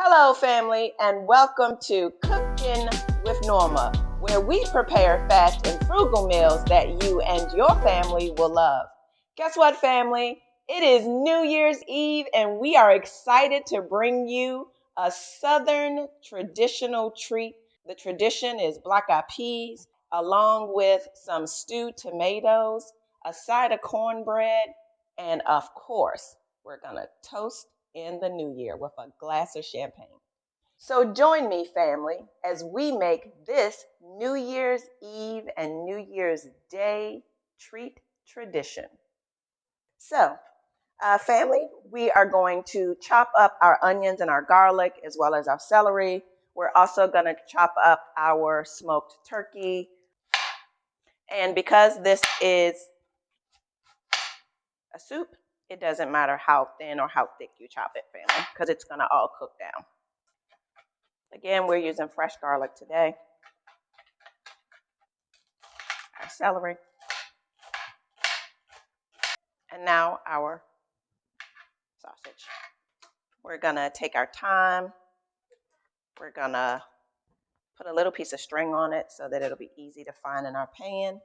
Hello, family, and welcome to Cookin with Norma, where we prepare fast and frugal meals that you and your family will love. Guess what, family? It is New Year's Eve, and we are excited to bring you a Southern traditional treat. The tradition is black-eyed peas, along with some stewed tomatoes, a side of cornbread, and of course, we're going to toast in the new year with a glass of champagne. So join me, family, as we make this New Year's Eve and New Year's Day treat tradition. So, family, we are going to chop up our onions and our garlic as well as our celery. We're also going to chop up our smoked turkey. And because this is a soup, it doesn't matter how thin or how thick you chop it, family, because it's going to all cook down. Again, we're using fresh garlic today. Our celery. And now our sausage. We're going to take our thyme. We're going to put a little piece of string on it so that it'll be easy to find in our pan.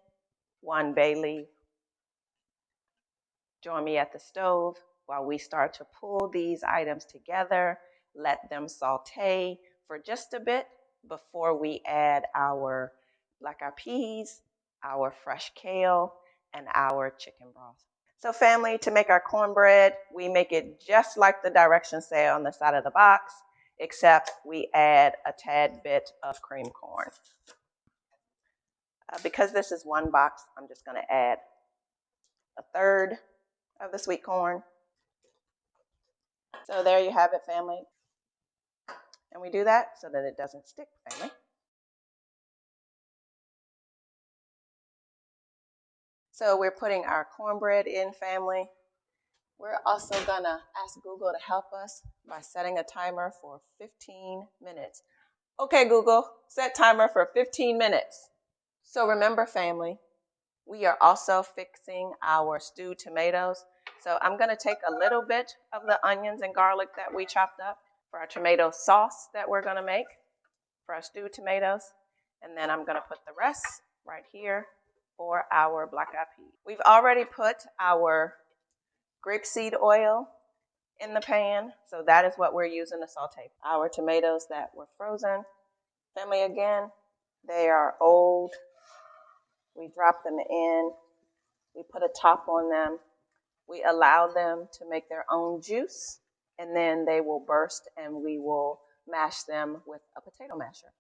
1 bay leaf. Join me at the stove while we start to pull these items together. Let them saute for just a bit before we add our black-eyed peas, our fresh kale, and our chicken broth. So family, to make our cornbread, we make it just like the directions say on the side of the box, except we add a tad bit of cream corn. Because this is 1 box, I'm just going to add 1/3 of the sweet corn. So there you have it, family. And we do that so that it doesn't stick, family. So we're putting our cornbread in, family. We're also gonna ask Google to help us by setting a timer for 15 minutes. Okay, Google, set timer for 15 minutes. So remember, family, we are also fixing our stewed tomatoes. So I'm gonna take a little bit of the onions and garlic that we chopped up for our tomato sauce that we're gonna make for our stewed tomatoes. And then I'm gonna put the rest right here for our black-eyed peas. We've already put our grapeseed oil in the pan, so that is what we're using to saute. Our tomatoes that were frozen. Family, again, they are old. We drop them in. We put a top on them. We allow them to make their own juice, and then they will burst, and we will mash them with a potato masher.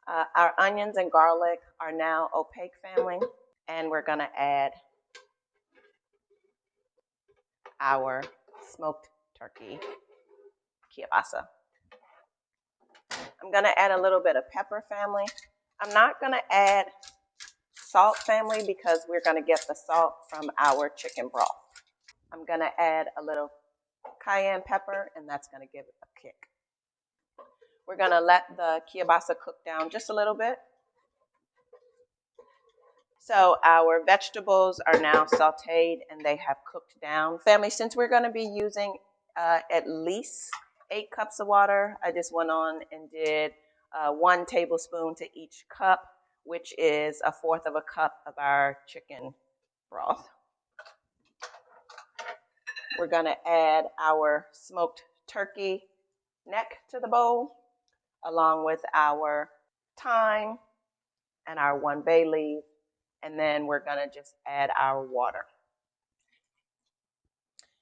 Our onions and garlic are now opaque, family, and we're going to add our smoked turkey kielbasa. I'm going to add a little bit of pepper, family. I'm not going to add salt, family, because we're going to get the salt from our chicken broth. I'm going to add a little cayenne pepper, and that's going to give it a kick. We're going to let the kielbasa cook down just a little bit. So our vegetables are now sauteed and they have cooked down. Family, since we're going to be using at least 8 cups of water, I just went on and did 1 tablespoon to each cup, which is 1/4 of a cup of our chicken broth. We're going to add our smoked turkey neck to the bowl, along with our thyme and our 1 bay leaf. And then we're going to just add our water.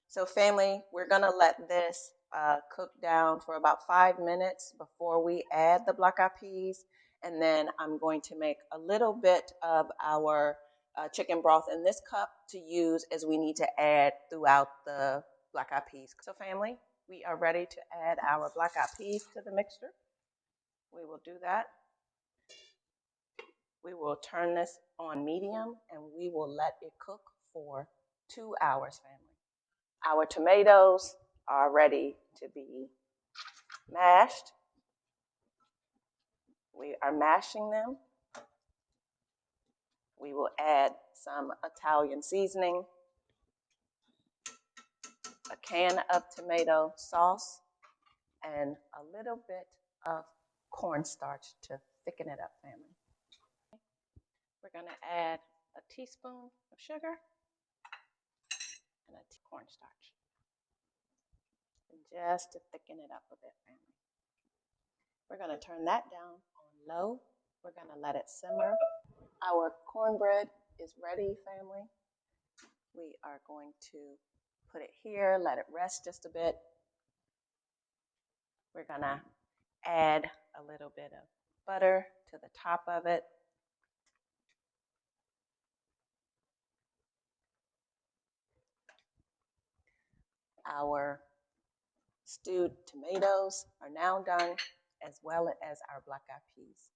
So family, we're going to let this cook down for about 5 minutes before we add the black-eyed peas. And then I'm going to make a little bit of our chicken broth in this cup to use as we need to add throughout the black-eyed peas. So family, we are ready to add our black-eyed peas to the mixture. We will do that. We will turn this on medium and we will let it cook for 2 hours, family. Our tomatoes are ready to be mashed. We are mashing them. We will add some Italian seasoning, a can of tomato sauce, and a little bit of cornstarch to thicken it up, family. We're going to add a teaspoon of sugar and a cornstarch, and just to thicken it up a bit, family. We're going to turn that down on low. We're going to let it simmer. Our cornbread is ready, family. We are going to put it here, let it rest just a bit. We're going to add a little bit of butter to the top of it. Our stewed tomatoes are now done, as well as our black-eyed peas.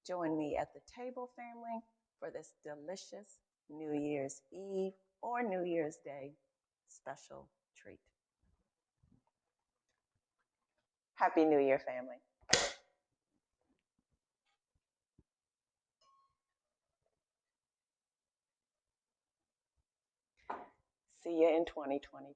Join me at the table, family, for this delicious New Year's Eve or New Year's Day special treat. Happy New Year, family. See you in 2022.